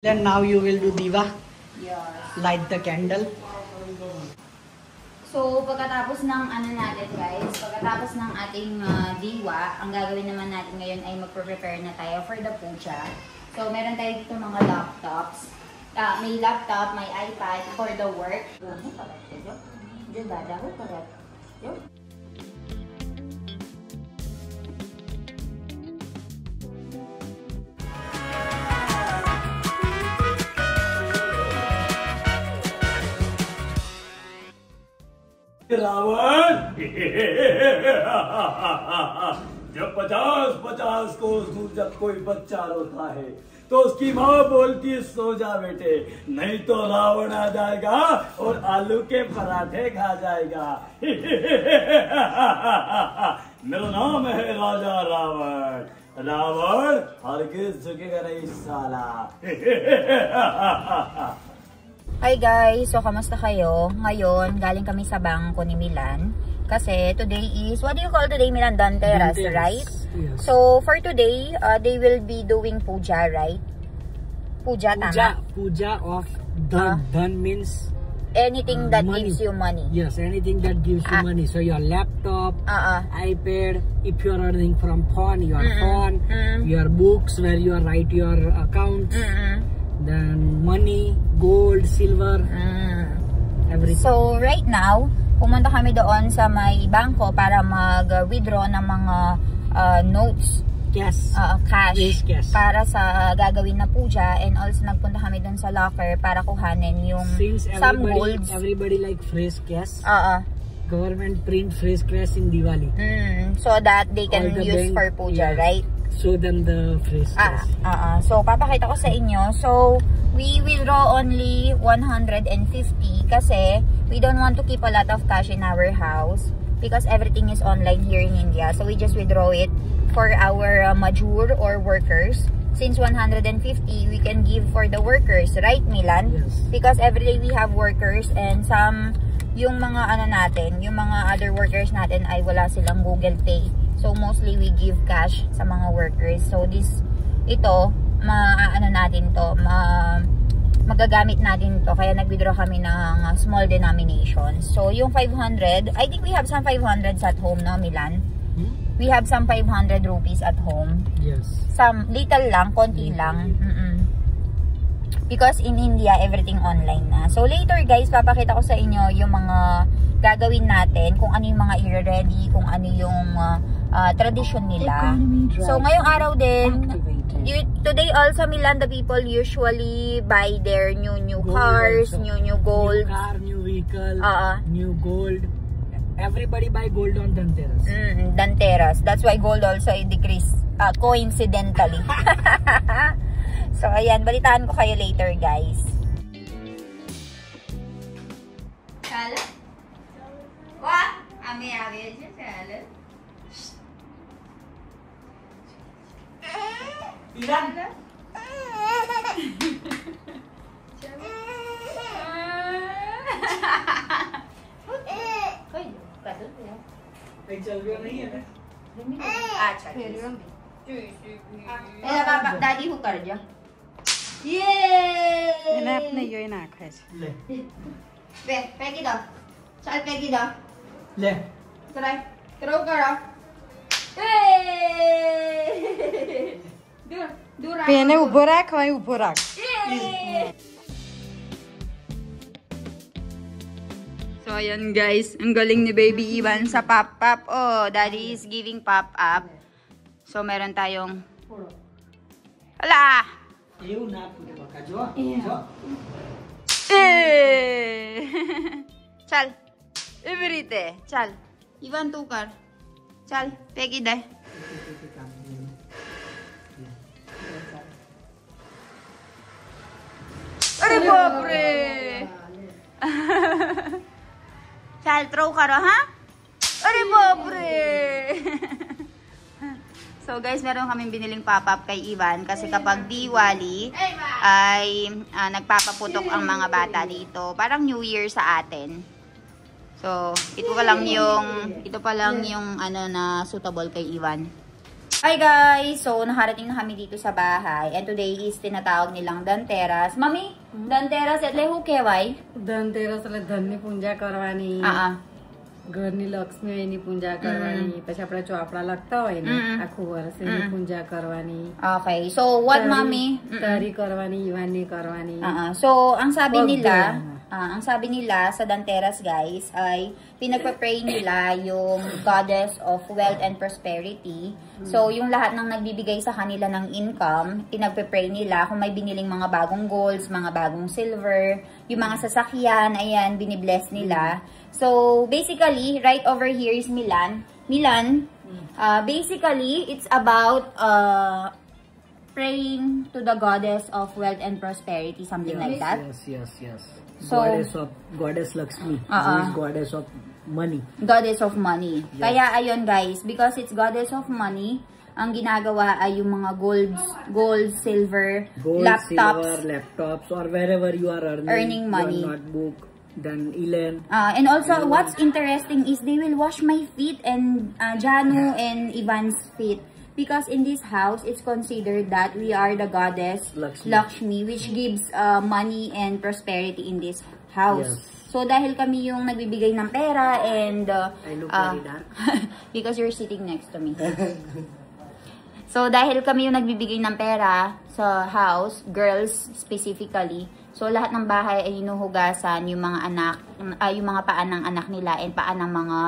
Then now you will do diva. Yes. Light the candle. So, pagkatapos ng natin guys, pagkatapos ng ating diwa, ang gagawin naman natin ngayon ay magpre-prepare na tayo for the puja. So, meron tayo dito mga laptops. May laptop, may iPad for the work. Ravan जब 50 कोस दूर जब कोई बच्चा रोता है तो उसकी माँ बोलती है सो जा बेटे, नहीं तो रावण आ जाएगा और आलू के पराठे खा जाएगा। मेरा नाम है राजा रावण। रावण हरगिज झुकेगा नहीं साला। Hi guys! So, kamusta kayo? Ngayon, galing kami sa bangko ni Milan. Kasi today is, what do you call today, Milan? Danteras, right? Yes. So, for today, they will be doing puja, right? Puja, tama? Puja of dhan. Dhan means Anything that money. gives you money. Yes, anything that gives you money. So your laptop, iPad, if you are earning from phone, your phone, your books where you write your accounts, then money, gold, silver, everything. So, right now, pumunta kami doon sa may bangko para mag-withdraw ng mga notes. Cash. Cash. Cash. Para sa gagawin na puja, and also nagpunta kami doon sa locker para kuhanin yung some golds. Everybody like fresh cash. Government print fresh cash in Diwali. So that they can the use bank, for puja, right? Show them the fresh cash. So papakita ko sa inyo. So we withdraw only 150 kasi we don't want to keep a lot of cash in our house because everything is online here in India. So we just withdraw it for our majur or workers. Since 150, we can give for the workers, right, Milan? Yes. Because every day we have workers and some, yung mga natin, yung mga other workers natin ay wala silang Google Pay. So mostly we give cash sa mga workers. So ito, natin to, magagamit natin to. Kaya nag-withdraw kami ng small denominations. So yung 500, I think we have some 500s at home, no, Milan? We have some 500 rupees at home. Yes. Some little lang, konti lang. Because in India, everything online na. So later guys, papakita ko sa inyo yung mga gagawin natin, kung ano yung mga i-ready, kung ano yung tradition nila. So ngayong araw din, today also Milan, the people usually buy their new cars, new gold. New car, new vehicle, new gold. Everybody buy gold on Danteras. Danteras. That's why gold also decreased coincidentally. So ayan, balitaan ko kayo later guys. Chala? Wah, ame aje chala. Ilan? चल रहा नहीं है ना? अच्छा पापा दादी हूँ कर जा ये अपने यो ना खाए ले पैकी दो चल पैकी दो ले चला करो करो दूर पेने उभो राख वहीं उभो राख So ayan guys, ang galing ni Baby Ivan sa pop-up. Oh, Daddy is giving pop-up. So meron tayong hala! Yung na punya baka jo. Chal. Iberite. Chal. Ivan tukar. Chal, pegi deh. अरे बाप रे. Chal, throw karo ha? Are baप रे. So guys, meron kaming biniling pop-up kay Ivan kasi kapag Diwali ay nagpapaputok ang mga bata dito. Parang New Year sa atin. So, ito pa lang yung na suitable kay Ivan. Hi guys! So, nakarating na kami dito sa bahay. And today is tinatawag nilang Dhanteras. Mami, Dhanteras એટલે શું કહેવાય? ધનતેરસ એટલે ધનની પૂજા કરવાની, ઘરની લક્ષ્મીની પૂજા કરવાની, પછી આપણે ચોપડા લખતા હોય ને આખું વર્ષ એની પૂજા કરવાની. Okay. So, what mami? તારી કરવાની, ઈવાની કરવાની. So, ang sabi nila sa Dhanteras guys ay pinagpa-pray nila yung goddess of wealth and prosperity. So, yung lahat ng nagbibigay sa kanila ng income, pinagpa-pray nila kung may biniling mga bagong golds, mga bagong silver, yung mga sasakyan, ayan, binibless nila. So, basically, right over here is Milan. Basically, it's about praying to the goddess of wealth and prosperity, something like that. Yes. So, Goddess Lakshmi. She is goddess of money. Goddess of money. Yes. Kaya ayun guys, because it's goddess of money, ang ginagawa ay yung mga gold, silver, laptops, or wherever you are earning money. Your notebook, then Elen. And also, what's interesting is they will wash my feet and Janu and Ivan's feet. Because in this house, it's considered that we are the goddess Lakshmi, which gives money and prosperity in this house. Yes. So, dahil kami yung nagbibigay ng pera and... I look very dark. because you're sitting next to me. So, dahil kami yung nagbibigay ng pera sa house, girls specifically, so lahat ng bahay ay hinuhugasan yung mga anak, yung mga paan ng anak nila and paan ng mga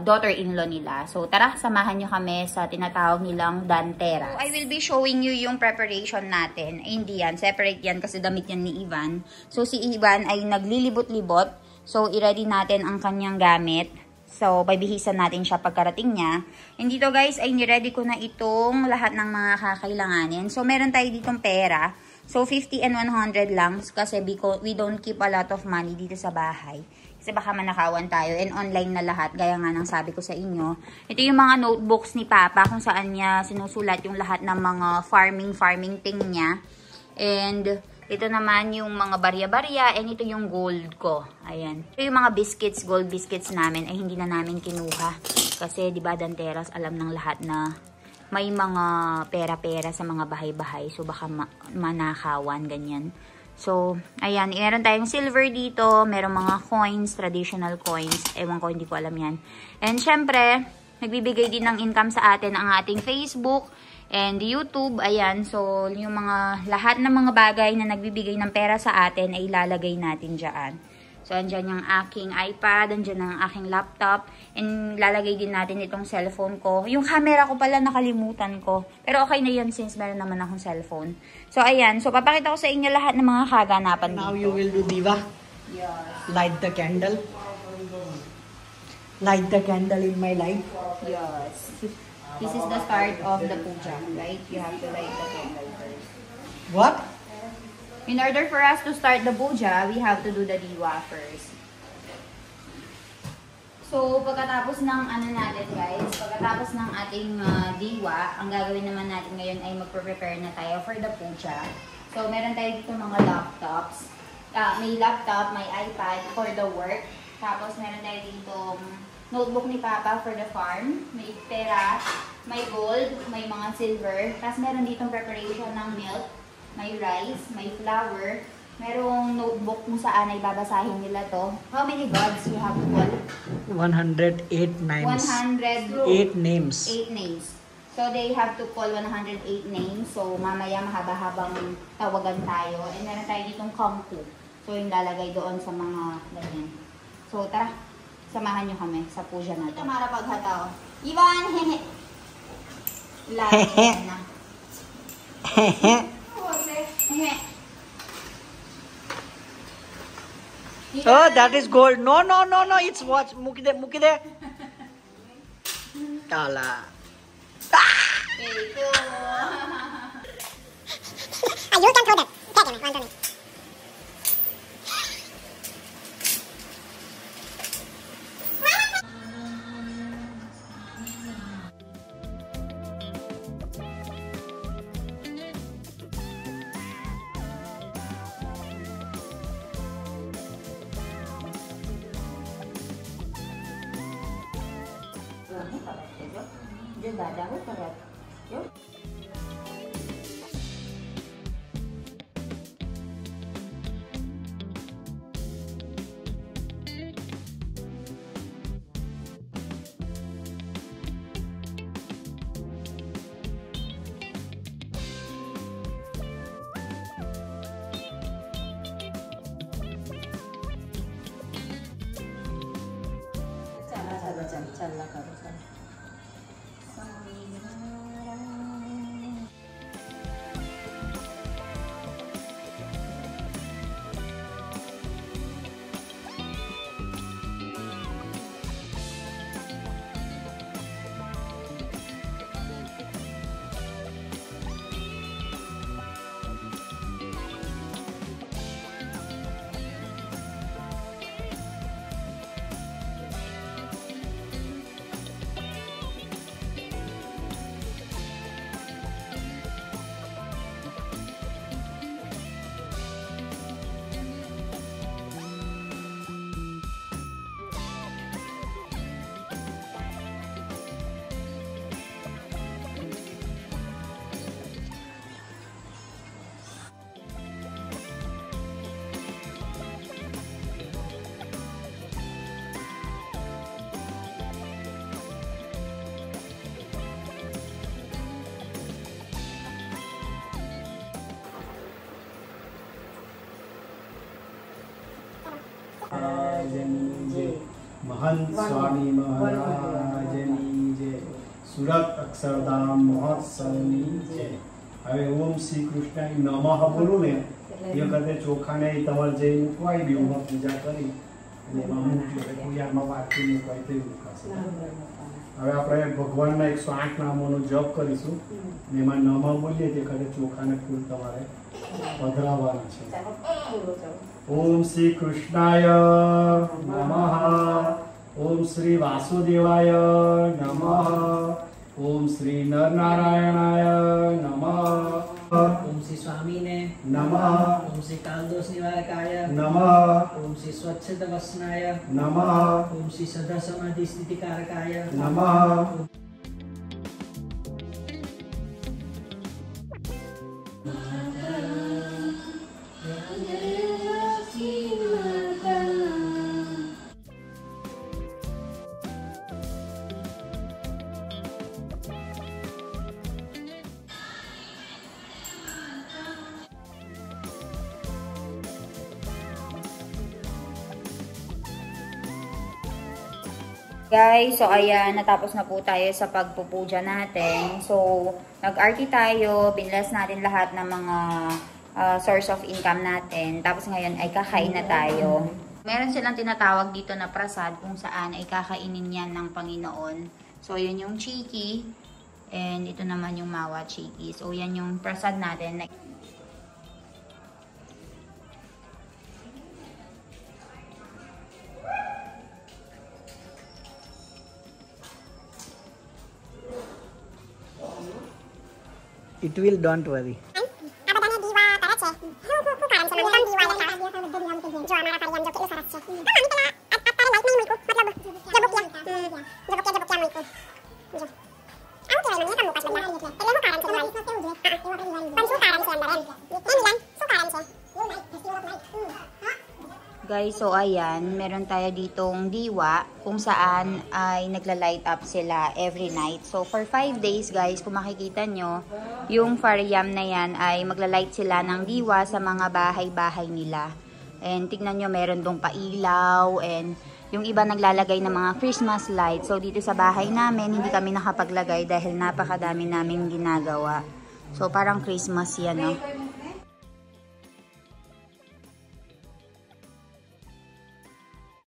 daughter-in-law nila. So, tara, samahan nyo kami sa tinatawag nilang Dhanteras. So, I will be showing you yung preparation natin. Hindi yan, separate yan kasi damit yan ni Ivan. So, si Ivan ay naglilibot-libot. So, i-ready natin ang kanyang gamit. So, bibihisan natin siya pagkarating niya. And dito guys, ay niready ko na itong lahat ng mga kakailanganin. So, meron tayo ditong pera. So, 50 and 100 lang kasi we don't keep a lot of money dito sa bahay. Kasi baka manakawan tayo and online na lahat. Gaya nga ng sabi ko sa inyo. Ito yung mga notebooks ni Papa kung saan niya sinusulat yung lahat ng mga farming thing niya. And ito naman yung mga barya-barya and ito yung gold ko. Ayan. Ito yung mga biscuits, gold biscuits namin ay hindi na namin kinuha. Kasi diba Dhanteras alam ng lahat na may mga pera-pera sa mga bahay-bahay. So baka manakawan, ganyan. So, ayan. Meron tayong silver dito. Meron mga coins, traditional coins. Ewan ko, hindi ko alam yan. And syempre, nagbibigay din ng income sa atin ang ating Facebook and YouTube. Ayan. So, yung mga lahat ng mga bagay na nagbibigay ng pera sa atin ay ilalagay natin dyan. So, andyan yung aking iPad, andyan ang aking laptop, and lalagay din natin itong cellphone ko. Yung camera ko pala nakalimutan ko. Pero okay na yun since meron naman akong cellphone. So, ayan. So, papakita ko sa inyo lahat ng mga kaganapan dito. Now you will do diva. Yes. Light the candle. Light the candle in my life. Yes. This is the start of the puja, right? You have to light the candle first. What? In order for us to start the puja, we have to do the diwa first. So, pagkatapos ng pagkatapos ng ating diwa, ang gagawin naman natin ngayon ay magpre-prepare na tayo for the puja. So, meron tayo dito mga laptops. May laptop, may iPad for the work. Tapos, meron tayo dito notebook ni Papa for the farm. May pera, may gold, may mga silver. Tapos, meron ditong preparation ng milk. May rice, may flour, merong notebook kung saan ay babasahin nila to. How many gods you have to call? 108 names. 8 names. 8 names. So, they have to call 108 names. So, mamaya mahaba-habang tawagan tayo. And meron tayo ditong kampu. So, yung lalagay doon sa mga ganyan. So, tara. Samahan nyo kami sa puja natin. Tamara paghatao. Ivan, hehe. Lagi na. Hehe. Oh, that is gold. No, it's watch. Mukide. Tala. You can throw that. Take him, 1 minute. Dia gak ada karet. चालला करू चल. महंत स्वामी महाराजनी जय. સુરત અક્ષરધામ મહોત્સવની જય. હવે ઓમ શ્રી કૃષ્ણ નમઃ બોલું ને એ વખતે ચોખાને તમારે જે મૂકવાય બીમાં પૂજા કરી અને એમાં મૂકજો કોઈ આમાં વાટકી મૂકવાય તે મૂકાશે. હવે આપણે ભગવાનના 108 નામોનો જપ કરીશું અને એમાં નમઃ બોલીએ તે વખતે ચોખાને ફૂલ તમારે પધરાવવાના છે. ઓમ શ્રી કૃષ્ણાય નમઃ. ओम श्री वासुदेवाय नमः. ओम श्री नरनारायणाय नमः. ओम श्री स्वामी ने नमः. ओम श्री कालदोष निवारकाय नमः. ओम श्री स्वच्छत वसनाय नमः. ओम श्री सदा समाधि स्थिति कारकाय नमः. Guys, so ayan, natapos na po tayo sa pagpupuja natin. So, nag-arti tayo, binless natin lahat ng mga source of income natin. Tapos ngayon ay kakain na tayo. Meron silang tinatawag dito na prasad kung saan ay kakainin yan ng Panginoon. So, yun yung chiki. And ito naman yung mawa chiki. So, yan yung prasad natin. It will, don't worry. Guys, so ayan, meron tayo ditong diwa kung saan ay nagla-light up sila every night. So for 5 days guys, kung makikita nyo, yung Faryam na yan ay magla-light sila ng diwa sa mga bahay-bahay nila. And tignan nyo, meron dong pailaw and yung iba naglalagay ng mga Christmas lights. So dito sa bahay namin, hindi kami nakapaglagay dahil napakadami naming ginagawa. So parang Christmas yan, no?